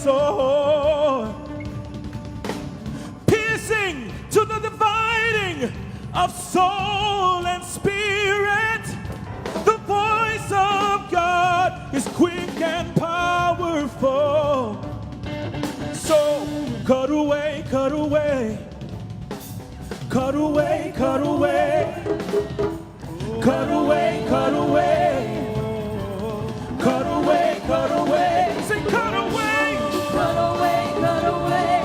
sword, piercing to the dividing of soul and spirit. The voice of God is quick and powerful. So cut away, cut away, cut away, cut away, cut away, cut away, cut away, cut away. Say cut away, cut away, cut away,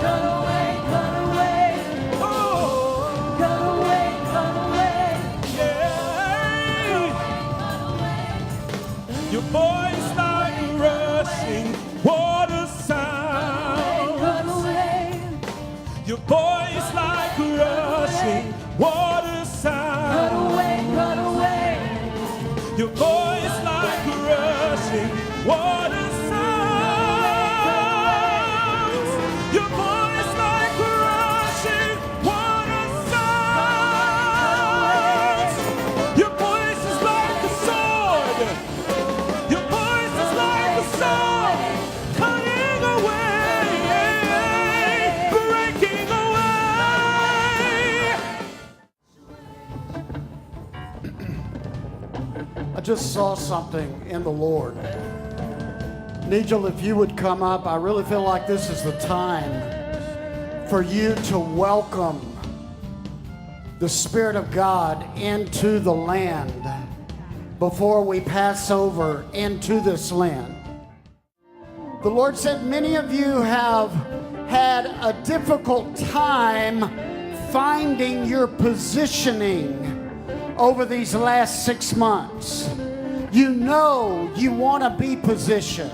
cut away, cut away, cut away, cut away. Yeah. Your voice like rushing water sound. Cut away. Your voice like rushing water sound. Cut away, cut away. Your voice like rushing water sounds. Your voice like rushing water sounds. Your voice is like a sword. Your voice is like a sword, cutting away, breaking away. I just saw something in the Lord. Nigel, if you would come up, I really feel like this is the time for you to welcome the Spirit of God into the land before we pass over into this land. The Lord said many of you have had a difficult time finding your positioning over these last 6 months. You know you want to be positioned.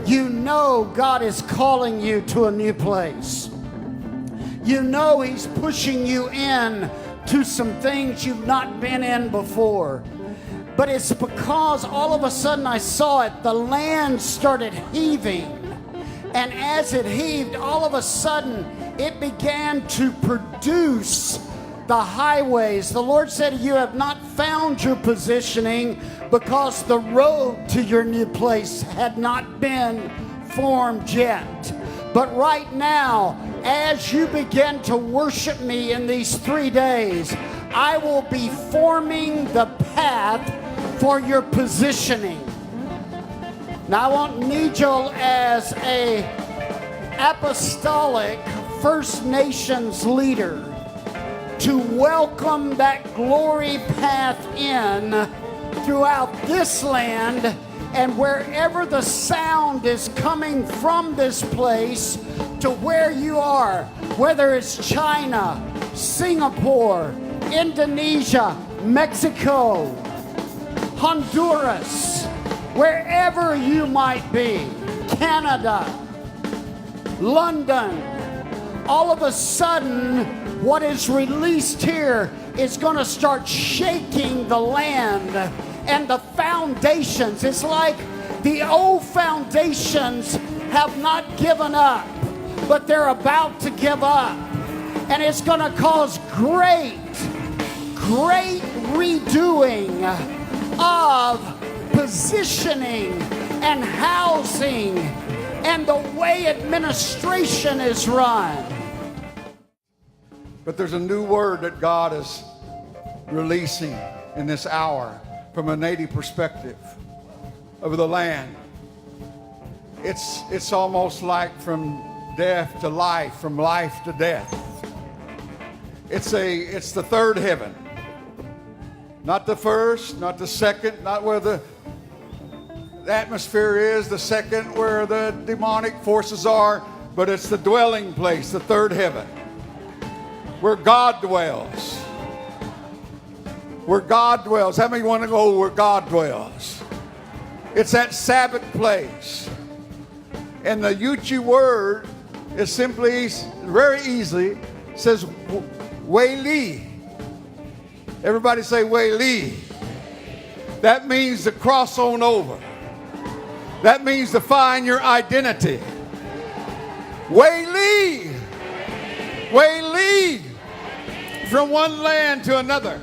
You know God is calling you to a new place. You know He's pushing you in to some things you've not been in before. But it's because all of a sudden I saw it, the land started heaving. And as it heaved, all of a sudden it began to produce the highways. The Lord said you have not found your positioning because the road to your new place had not been formed yet. But right now, as you begin to worship me in these 3 days, I will be forming the path for your positioning. Now I want Nigel as a apostolic First Nations leader to welcome that glory path in throughout this land, and wherever the sound is coming from this place to where you are, whether it's China, Singapore, Indonesia, Mexico, Honduras, wherever you might be, Canada, London, all of a sudden what is released here is going to start shaking the land and the foundations. It's like the old foundations have not given up, but they're about to give up. And it's going to cause great redoing of positioning and housing and the way administration is run. But there's a new word that God is releasing in this hour from a native perspective of the land. It's almost like from death to life, from life to death. It's the third heaven. Not the first, not the second, not where the atmosphere is, the second where the demonic forces are, but it's the dwelling place, the third heaven, where God dwells. Where God dwells. How many want to go where God dwells? It's that Sabbath place. And the Yuchi word is simply, very easily, says Wei-li. Everybody say Wei-li. That means to cross on over. That means to find your identity. Wei-li. Wei-li. From one land to another.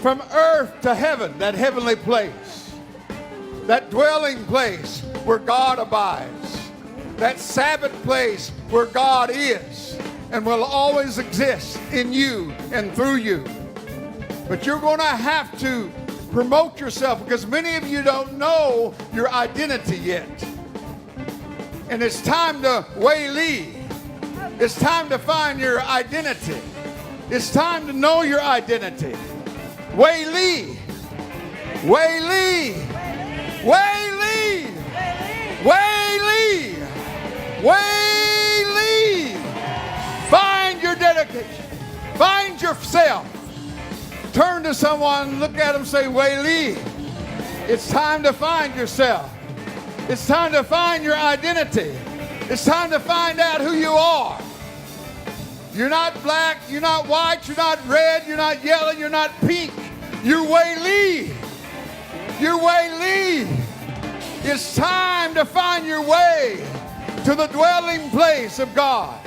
From earth to heaven, that heavenly place. that dwelling place where God abides, that Sabbath place where God is and will always exist in you and through you. But you're going to have to promote yourself, because many of you don't know your identity yet. And it's time to waylee. It's time to find your identity. It's time to know your identity. Waylee. Waylee. Waylee. Waylee. Waylee. Find your dedication. Find yourself. Turn to someone, look at them, say, Waylee. It's time to find yourself. It's time to find your identity. It's time to find out who you are. You're not black, you're not white, you're not red, you're not yellow, you're not pink. You're Waylee. You're Waylee. It's time to find your way to the dwelling place of God.